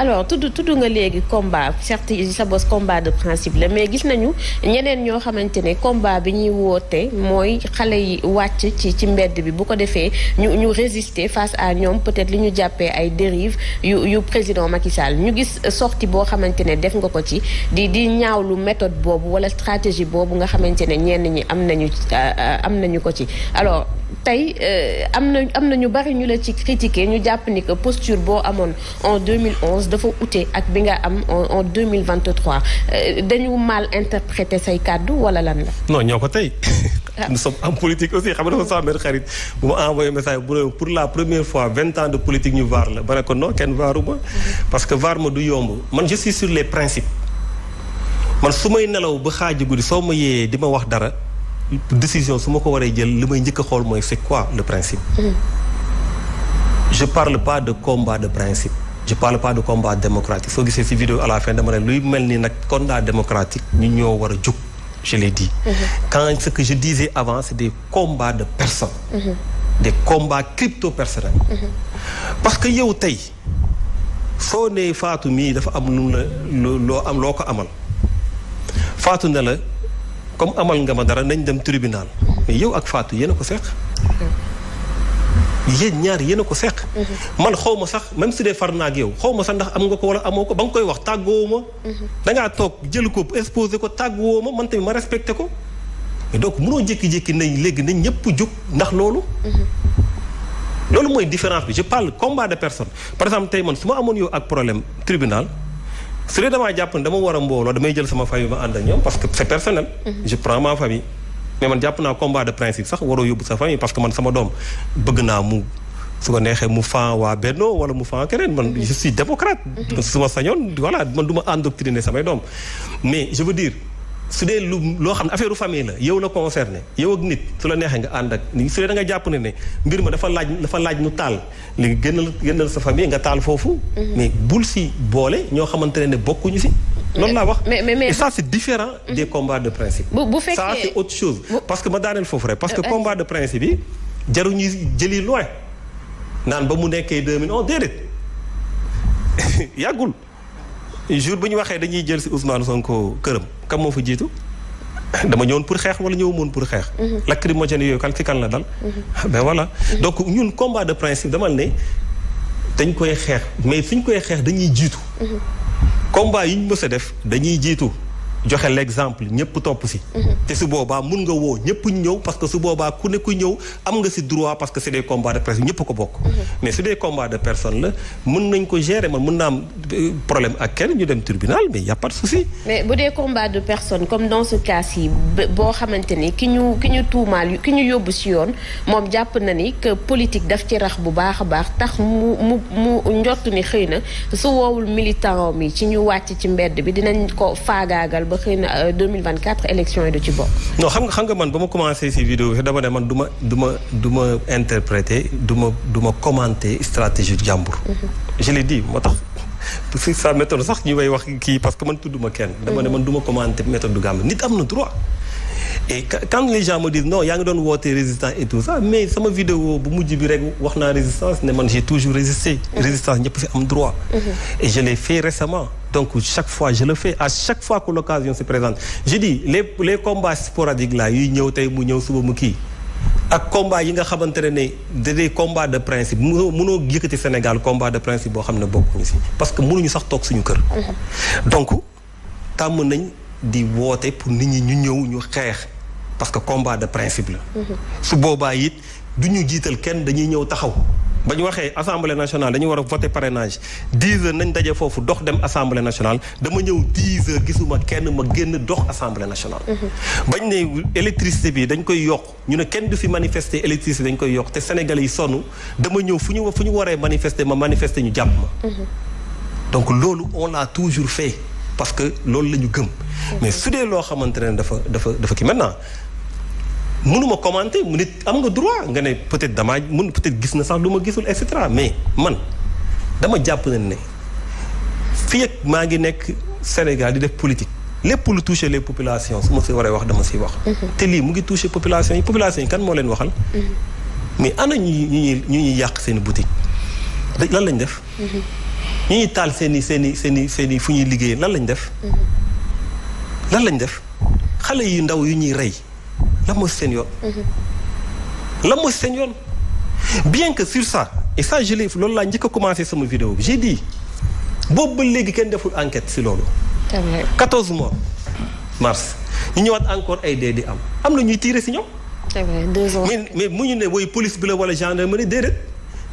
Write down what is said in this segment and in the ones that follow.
alors tudd nga léegi combat certes sa bos combat de principe la mais gis nañu ñeneen ñoo xamante ne combat bi ñuy woote mooy xale yi wàcc ci mbedd bi bu ko defee ñu résister face à ñoom peut-être li ñu jàppee ay dérives yu président Macky Sall ñu gis sortie boo xamante ne def nga ko ci di ñaawlu méthode boobu wala stratégie boobu nga xamante ne ñenn ñi am nañu ko ci alors tey am na ñu bari ñu la ci critiquer ñu jàpp ni que posture boo amoon en 2011 dafa ute ak bi nga am en 2023 dañu mal interpréter say kàddu wala lan la. non ñoo ko tey. nous sommes en politique aussi xam nga dafa sama benn xarit bu ma envoyé message bu pour la première fois 20 ans de politique ñu vaar la ba ne ko non kenn vaaruma parce que vaar ma du yomb man je suis sur les principes man su may nelaw ba xaaji guddi soo ma yee di ma wax dara. décision su ma ko waree jël li may njëkk a xool mooy c'est quoi le principe. Je parle pas de combat de principe. Je parle pas de combat démocratique soo gisee ci vidéo à la fin dama ne luy mel ni nag combat démocratique ñu ñoo war a jóg je l'ai dit. Quand ce que je disais avant c'est des combats de personnes. Des combats crypto-personnels. Parce que yow tey soo nee Fatou mii dafa am loo ko amal Fatou ne la. comme amal nga ma dara nañ dem tribunal mais yow ak Fatou yéen a ko seq. yéen ñaar yéen a ko seq. man xaw ma sax même su dee far naa ak yow xaw ma sax ndax am nga ko wala amoo ko ba nga koy wax tàggoo ma. dangaa toog jël ko exposé ko tàggoo ma man tamit ma respecté ko. mais donc mënoo jékki-jékki nañ léegi nañ ñëpp jóg ndax loolu. loolu mooy différence bi je parle combat de personne par exemple tey man su ma amoon yow ak problème tribunal. su dee damaa jàpp ne dama war a mbooloo damay jël sama famille ma ànd ak ñoom parce que c'est personnel. Je prends ma famille. mais man jàpp naa combat de principe sax waroo yóbbu sa famille parce que man sama doom bëgg naa mu su ko neexee mu fan waa Benno wala mu fan keneen man je suis démocrate. su ma sañoon voilà man du ma endoctriner samay doom. mais je veux dire su dee loo xam ne affaire famille la yow la concerné yow ak nit su la neexee nga ànd ak su dee da nga jàpp ne mbir ma dafa laaj nu taal léegi génnal sa famille nga taal foofu. mais bul si boole ñoo xamante ne bokkuñu si. loolu laa wax mais ça c'est différent des combats de principe. bu fekkee ça c'est autre chose. parce que ma daaneel foofu rek parce que combat de principe yi jaruñu jëli loin naan ba mu nekkee 2011 déedéet yàggul. jour bu ñu waxee dañuy jël ci Ousmane Sonko këram kam moo fa jiitu dama ñëwoon pour xeex wala ñëwoon pour xeex. lacrymogène yooyu kan la dal. mais voilà donc ñun combat de principe dama ne dañ koy xeex mais suñ koy xeex dañuy jiitu. combat yi ñu mës a def dañuy jiitu joxe l'exemple ñëpp topp ci. te su boobaa mun nga woo ñëpp ñëw parce que su boobaa ku ne ku ñëw am nga ci droit parce que c'est des combats de personne ñëpp ko bokk. mais su dee combat de personne la mën nañ ko gérer man mën naa am problème ak kenn ñu dem tribunal mais y a pas de souci. mais bu dee combat de personne comme dans ce cas-ci boo xamante ni ki ñu tuumaal ki ñu yóbbu ci yoon moom jàpp na ni que politique daf ci rax bu baax a baax tax mu njott ni xëy na su woowul militant mi ci ñu wàcc ci mbedd bi dinañ ko faagaagal. ba xëy na 2024 élection yi du ci bokk. non xam nga man ba ma commencé ci vidéo bi dama ne man du ma interpréter du ma commenter stratégie jàmbur. je l'ai dit moo tax si sa méthode sax ñu may wax kii parce que man tudduma kenn. dama ne man du ma commenter méthode du Gambie nit am na droit. et quand les gens me disent non yaa ngi doon woote résistance et tout ça mais sama vidéo bu mujj bi rek wax naa résistance ne man j'ai toujours résisté. résistance ñëpp ci am droit. et je l'ai fait récemment. donc chaque fois je le fais à chaque fois que l'occasion se présente je dis les combats sporadiques là yuy ñëw tey mu ñëw suba mu kii ak combat yi nga xamante ne des combats de principe mënoo yëkkati Sénégal combat de principe boo xam ne bokkuñu ci parce que mënuñu sax toog suñu kër. donc tàmm nañ di woote pour nit ñi ñu ñëw ñu xeex parce que combat de principe la. su boobaa it du ñu jiital kenn dañuy ñëw taxaw. ba ñu waxee assemblée nationale dañu war a voter parrainage 10 heures nañ daje foofu dox dem assemblée nationale dama ñëw 10 heures gisuma kenn ma génn dox assemblée nationale. bañ ne électricité bi dañ koy yokk ñu ne kenn du fi manifester électricité dañ koy yokk te sénégalais yi sonn dama ñëw fu ñu waree manifester ma manifester ñu jàpp ma. donc loolu on l'a toujours fait parce que loolu la ñu gëm. mais su dee loo xamante ne dafa kii maintenant. mënuma commenter mu nit am nga droit nga ne peut-être damaa peut-être gis na sax lu ma gisul et cetera mais man dama jàpp ne fii ak maa ngi nekk Sénégal di def politique lépp lu toucher les populations su ma si waree wax dama siy wax. te lii mu ngi toucher population yi kan moo leen waxal. mais ana ñu ñuy yàq seen boutique lan lañ def. ñu ñuy taal seen i fu ñuy liggéey lan lañ def. lan lañ def xale yu ndaw yu ñuy rey lan mooy seen yoon. lan mooy seen yoon bien que sur ça et ça je l'ai loolu laa njëkk a commencé sama vidéo bi j'ai dit boobu ba léegi kenn deful enquête si loolu. 14 mois mars ñu ñëwaat encore ay dee di am na ñuy tirer si ñoom. c'est vrai 2 ans. mais mu ñu ne woy police bi la wala gendarmerie déedéet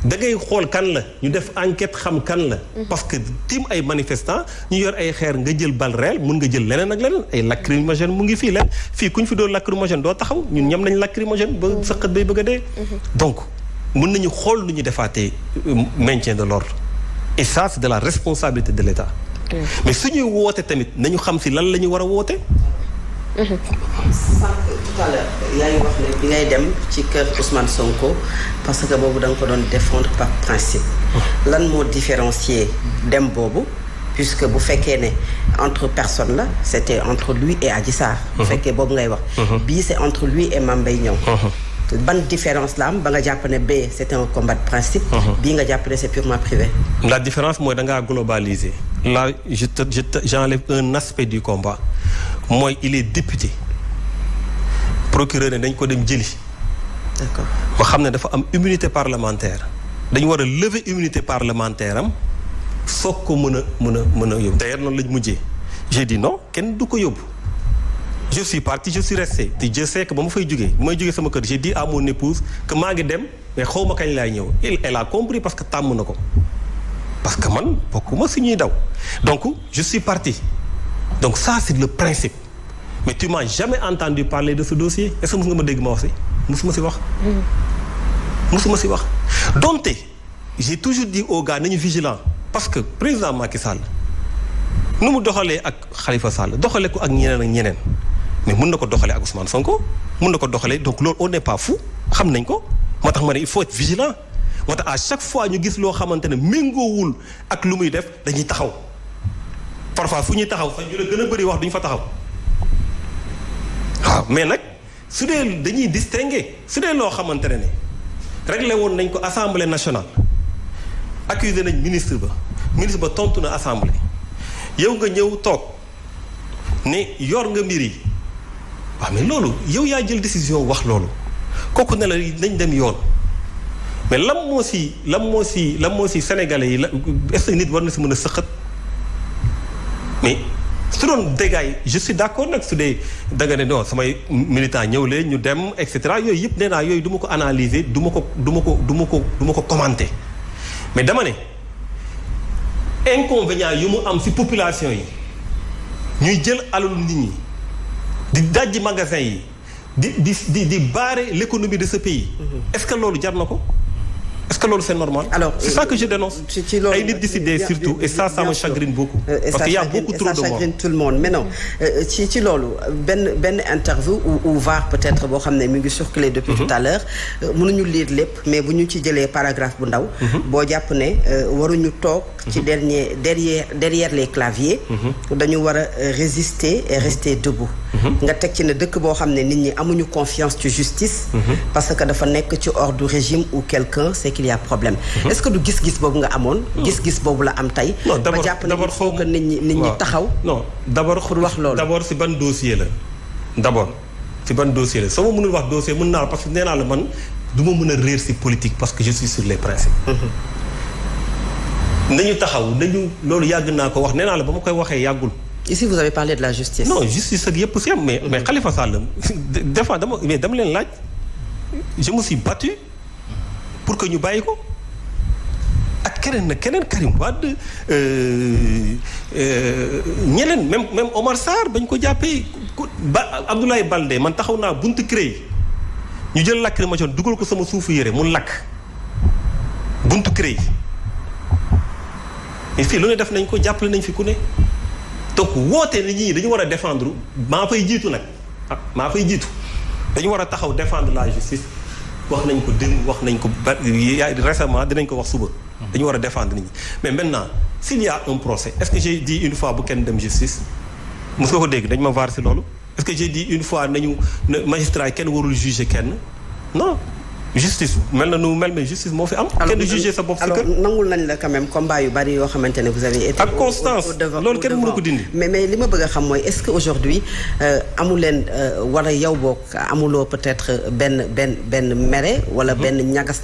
da ngay xool kan la ñu def enquête xam kan la. parce que tim ay manifestants ñu yor ay xeer nga jël balle réelle mun nga jël leneen ak leneen ay lacrymogène mu ngi fii leen fii ku ñu fi doon lacrymogène doo taxaw ñun ñam nañ lacrymogène ba sëqat bay bëgg a dee. donc mën nañu xool nu ñu defaatee maintien de l'ordre et ça c'est de la responsabilité de l'État. mais suñuy woote tamit nañu xam si lan la ñu war a woote. sànq tout à l'heure yaa ngi wax ne bi ngay dem ci kër Ousmane Sonko parce que boobu da nga ko doon défendre par principe. lan moo différencier dem boobu puisque bu fekkee ne entre personnes la c'était entre lui et Adji Sarr. bu fekkee boobu ngay wax. bii c'est entre lui et Mame Mbaye Niang. ban différence la am ba nga jàpp ne bee c'est un combat de principe. bii nga jàpp ne c'est purement privé. la différence mooy da ngaa globaliser. là j'enlève un aspect du combat mooy il est député procureur ne dañ ko dem jëli. d'accord ba xam ne dafa am immunité parlementaire dañu war a lever immunité parlementaire am soog ko mën a yóbbu. d'ailleurs noonu lañ mujjee j'ai dit non kenn du ko yóbbu je suis parti je suis resté te je sais que ba ma fay jógee ba may jógee sama kër j'ai dit à mon épouse que maa ngi dem mais xaw ma kañ laay ñëw elle a compris parce que tàmm na ko parce que man bokkuma si ñuy daw donc je suis parti donc ça c'est le principe mais tu m'as jamais entendu parler de ce dossier est-ce que mos nga ma dégg ma wax si mosuma si wax. mosuma si wax donte j'ai toujours dit aux gars nañu vigilant parce que président Macky Sall nu mu doxalee ak Khalifa Sall doxalee ko ak ñeneen ak ñeneen mais mun na ko doxalee ak Ousmane Sonko mun na ko doxalee donc loolu on n'est pas fou xam nañ ko moo tax ma ne il faut être vigilant moo tax à chaque fois ñu gis loo xamante ne méngoowul ak lu muy def dañuy taxaw parfois fu ñuy taxaw sax ñu la gën a bëri wax duñu fa taxaw waaw mais nag su dee dañuy distinguer su dee loo xamante ne réglé woon nañ ko assemblée nationale accusé nañ ministre ba tontu na assemblée yow nga ñëw toog ne yor nga mbir yi waaw mais loolu yow yaa jël décision wax loolu kooku ne la nañ dem yoon mais lan moo si sénégalais yi la est-ce que nit war na si mën a sëqat mais su doon dégâts yi je suis d'accord nag su dee da nga ne non samay militant ñëw leen ñu dem et cetera yooyu yëpp nee naa yooyu du ma ko analyser du ma ko commenter mais dama ne inconvénient yu mu am ci population yi ñuy jël alalu nit ñi di dajji magasin yi di barrer l'économie de ce pays. Est-ce que loolu jar na ko. Est-ce que loolu c'est normal? Alors, c'est ça que je dénonce. Ay nit décider surtout et ça me chagrine beaucoup. Parce qu'il y a beaucoup trop de morts. Ça chagrine tout le monde. Mais non, ci loolu benn interview ou VAR peut-être boo xam ne mi ngi circulé depuis tout à l'heure mënuñu lire lépp mais bu ñu ci jëlee paragraphe bu ndaw. boo jàpp ne waruñu toog ci derrière les claviers. dañu war a résister et rester debout. nga teg ci ne dëkk boo xam ne nit ñi amuñu confiance ci justice. parce que dafa nekk ci hors du régime ou quelqu'un c'est qu'il y a problème. Est-ce que du gis-gis boobu nga amoon. gis-gis boobu la am tey. non d'abord ba jàpp ne il faut que nit ñi taxaw. non d'abord pour wax loolu. d'abord si ban dossier la. d'abord si ban dossier la soo ma mënul wax dossier mën naa parce que nee naa la man du ma mën a réer si politique parce que je suis sur les principes. nañu taxaw loolu yàgg naa ko wax nee naa la ba ma koy waxee yàggul. Ici vous avez parlé de la justice. Non, justice ak yëpp si am mais Khalifa Sall des fois dama leen laaj je me suis battu pour que ñu bàyyi ko ak keneen Karim Wade ñeneen même Omar Sarr bañ ko jàppee Abdoulaye Baldé man taxaw naa buntu CREI ñu jël lacrymogène dugal ko sama suufu yére mu lakk buntu CREI mais fii lu ne def nañ ko jàppale nañ fi ku ne. donc woote ni ñii dañu war a défendre maa fay jiitu nag dañu war a taxaw défendre la justice wax nañ ko démb wax nañ ko récemment dinañ ko wax suba dañu war a défendre nit ñi mais maintenant s'il y a un procès est-ce que j'ai dit une fois bu kenn dem justice mos nga ko dégg dañ ma vaar si loolu est-ce que j'ai dit une fois nañu magistrat yi kenn warul juger kenn non justice mel na nu mel mais justice moo fi am. kenn jugé sa bopp si kër. nangul nañ la quand même combat yu bari yoo xamante ne vous avez été. ak constance loolu kenn mënu ko dindi. mais li ma bëgg a xam mooy est-ce que aujourd'hui amu leen wala yow boog amuloo peut-être benn mere wala benn ñagas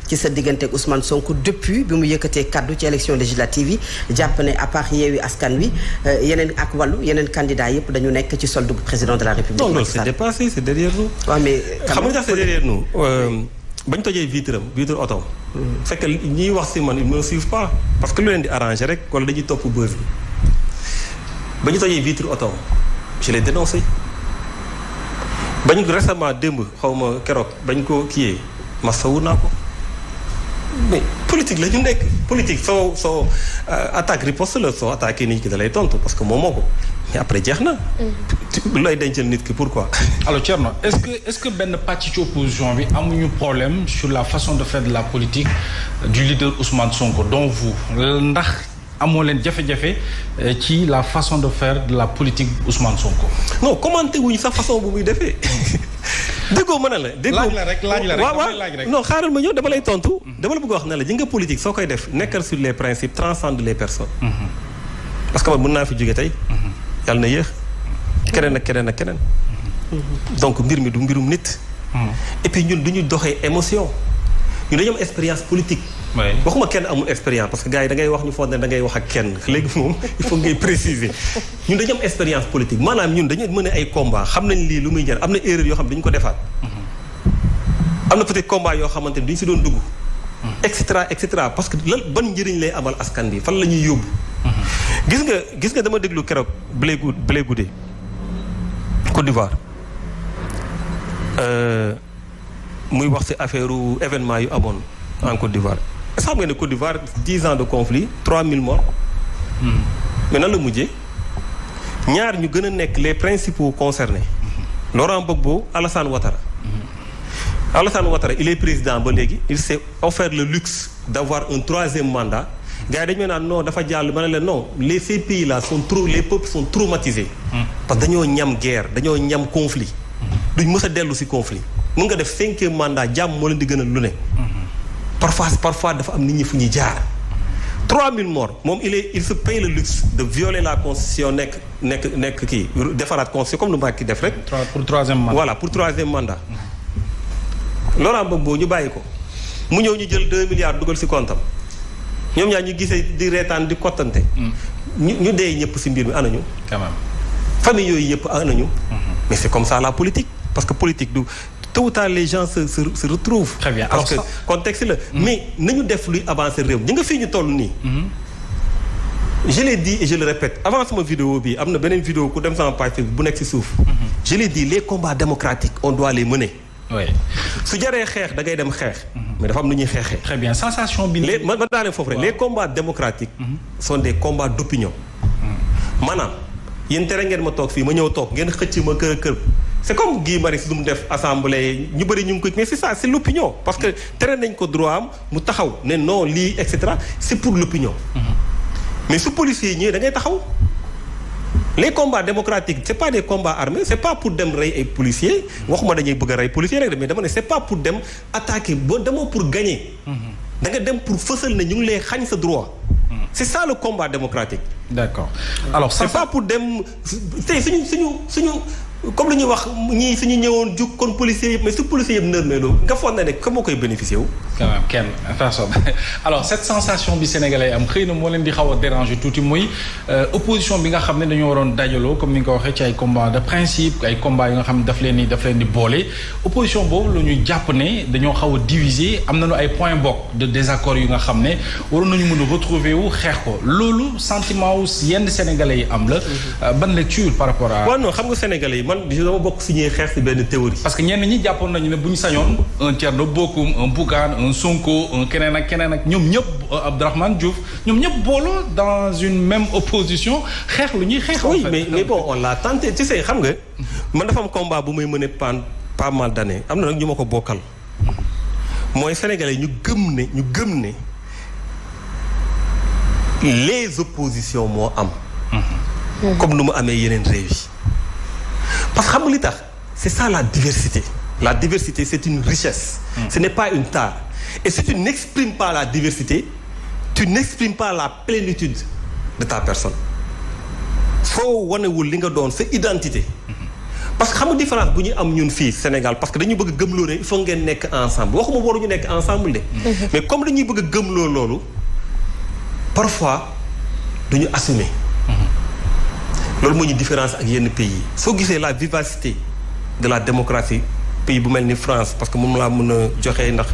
ci sa diggante ak Ousmane Sonko depuis bi mu yëkkatee kaddu ci élection législative yi jàpp ne à part Yewwi Askan Wi yeneen ak wàllu yeneen candidats yëpp dañu nekk ci solde bu président de la République. non loolu c'est dépassé c'est derrière nous. waaw mais xam nga c'est derrière nous. bañ tojee vitre oto fekk ñiy wax si man ils me suivent pas parce que lu leen di arranger rek wala dañuy topp buzz bi ba ñu tojee vitre oto je l'ai dénoncé bañ ko récemment démb xaw ma keroog bañ ko kiyee masawu naa ko mais politique la ñu nekk politique soo attaque riposte la soo attaqué nit ki da lay tontu parce que moom moo ko mais après jeex na. lay dencal nit ki pourquoi. alors Thierno est-ce que benn pàcc ci opposition bi amuñu problème sur la façon de faire de la politique du leader Ousmane Sonko dont vous ndax amoo leen jafe-jafe ci la façon de faire de la politique Ousmane Sonko. non commenté wuñu sa façon bu muy defee. déggoo mën na la. laaj la rek laaj rek non xaaral ma ñëw dama lay tontu. dama la bëgg wax ne la ji nga politique soo koy def nekkal sur les principes transcende les personnes. parce que man mën naa fi jóge tey. yàlla na yéex. keneen ak keneen ak keneen. donc mbir mi du mbirum nit. et puis ñun du ñu doxee émotion. ñun dañu am expérience politique. waxuma kenn amul expérience parce que gars yi da ngay wax ñu foog ne da ngay wax ak kenn léegi moom il faut ngay préciser. ñun dañu am expérience politique maanaam ñun dañu mën ay combat xam nañ lii lu muy jar am na erreur yoo xam ne dañu ko defaat. am na peut-être combat yoo xamante ni duñu si doon dugg. et cetera parce que lan ban njëriñ lay amal askan bi fan la ñuy yóbbu. gis nga dama déglu keroog Blé Goudé Côte d'Ivoire muy wax ci affaire événement yu amoon en Côte d'Ivoire est-ce que xam nga ne Côte d'Ivoire 10 ans de conflit 3000 morts. mais nan la mujjee ñaar ñu gën a nekk les principaux concernés. Laurent Gbagbo Alassane Ouattara. Alassane Ouattara il est président ba léegi il s'est offert le luxe d'avoir un 3e mandat. gars yi dañu naan non dafa jàll ma ne leen non ces pays là les peuples sont traumatisés. parce que dañoo ñam guerre dañoo ñam conflit. duñ mës a dellu ci conflit. mën nga def 5e mandat jàmm moo leen di gënal lu ne. parfois dafa am nit ñi fu ñuy jaar. 3000 morts moom il se paye le luxe de violer la constitution nekk kii defaraat constitution comme lu Macky def rek. pour 3e mandat. voilà pour 3e mandat. Laurent Gbagbo ñu bàyyi ko mu ñëw ñu jël 2 milliards dugal ci compte am ñoom ñaar ñu gisee di reetaan di kottante. ñu dee ñëpp ci mbir mi anañu. quand même. famille yooyu yëpp anañu. mais c'est comme ça la politique parce que politique du tôt ou tard les gens se retrouvent. très bien parce que contexte la. mais nañu def luy avancer réew ñi nga fii ñu toll nii. je l'ai dit et je le répète avant sama vidéo bi am na beneen vidéo ku dem sama page bu nekk ci suuf. je l'ai dit les combats démocratiques on doit les mener. oui su jaree xeex da ngay dem xeex. mais dafa am lu ñuy xeexee. très bien sensation bi. ma daanee foofu rek les combats démocratiques. sont des combats d'opinion. maanaam yéen tere ngeen ma toog fii ma ñëw toog ngeen xëcc ma kër. c'est comme Guy Marius lu mu def assemblée ñu bëri ñu ngi ko mais c'est ça c'est l'opinion parce que tere nañ ko droit am mu taxaw ne non lii et cetera c'est pour l'opinion. mais su policiers yi ñëwee da ngay taxaw. les combats démocratiques c'est pas des combats armés c'est pas pour dem rey ay policiers waxuma dañuy bëgg a rey policiers rek mais dama ne c'est pas pour dem attaquer boo demoo pour gagner. da nga dem pour fësal ne ñu ngi lay xañ sa droit. c'est ça le combat démocratique. d'accord alors c'est pas pour dem tey suñu comme lu ñuy wax ñii suñu ñëwoon jug kon policiers yëpp mais su policiers yëpp nërmeeloo nga foog na ne ka moo koy bénéficier wu. quand même kenn personne alors cette sensation bi sénégalais am xëy na moo leen di xaw a déranger tuuti muy opposition bi nga xam ne dañoo waroon dajaloo comme ni nga ko waxee ci ay combats de principe ay combats yi nga xam ne daf leen di boole opposition boobu la ñu jàpp ne dañoo xaw a diviser am nañu ay points bokk de désaccord yu nga xam ne waroon nañu mën a retrouver wu xeex ko loolu sentiment wu yenn sénégalais yi am la ban lecture par rapport à. waaw non xam nga sénégalais yi man dama bokk si ñuy xeex si benn théorie. parce que ñenn ñi jàppoon nañu ne bu ñu sañoon un Thierno Bocoum un Bougane un Sonko un keneen ak ñoom ñëpp Abdourahmane Diouf ñoom ñëpp booloo dans une même opposition xeex lu ñuy xeex. oui mais bon on l'a tenté tu sais xam nga man dafa am combat bu may mëne pas mal d'années am na nag ñu ma ko bokkal mooy sénégalais ñu gëm ne les oppositions moo am. comme nu mu amee yeneen réew yi parce que xam nga li tax c'est ça la diversité La diversité, c'est une richesse. Ce n'est pas une tare. Et si tu n'exprimes pas la diversité, tu n'exprimes pas la plénitude de ta personne. Foo wanewul li nga doon sa identité. Parce que xam nga différence bu ñu am ñun fii Sénégal parce que dañu bëgg a gëmloo ne il faut ngeen nekk ensemble waxuma waruñu nekk ensemble de. mais comme dañuy bëgg a gëmloo loolu parfois duñu assumer. loolu moo ñu différence ak yenn pays yi soo gisee la vivacité de la démocratie pays bu mel ni France parce que moom laa mën a joxe ndax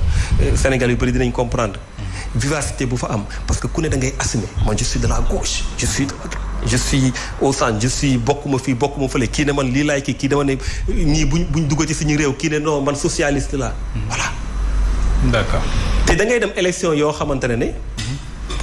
Sénégal yu bëri dinañ comprendre. vivacité bu fa am parce que ku ne da ngay assumer man je suis de la gauche je suis au centre je suis bokkuma fii bokkuma fële kii ne man lii laay kii dama ne ñii buñ dugg ci suñu réew kii ne non man socialiste la voilà. d'accord te da ngay dem élection yoo xamante ne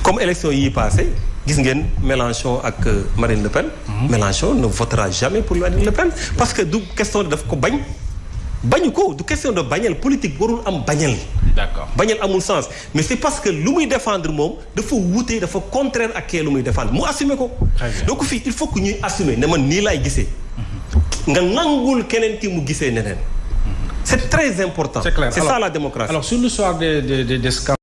comme élection yii passé gis ngeen Mélenchon ak Marine Le Pen. Mélenchon ne votera jamais pour Marine Le Pen parce que du question daf ko bañu ko du question de bañal politique warul am bañal. d'accord bañal amul sens mais c'est parce que lu muy défendre moom dafa wuute dafa contraire ak kee lu muy défendre mu assumer ko. donc fii il faut que ñuy assumer ne man nii laay gisee. nga nangul keneen ki mu gisee neneen. c'est très important. c'est clair c'est ça la démocratie. alors sur l'histoire des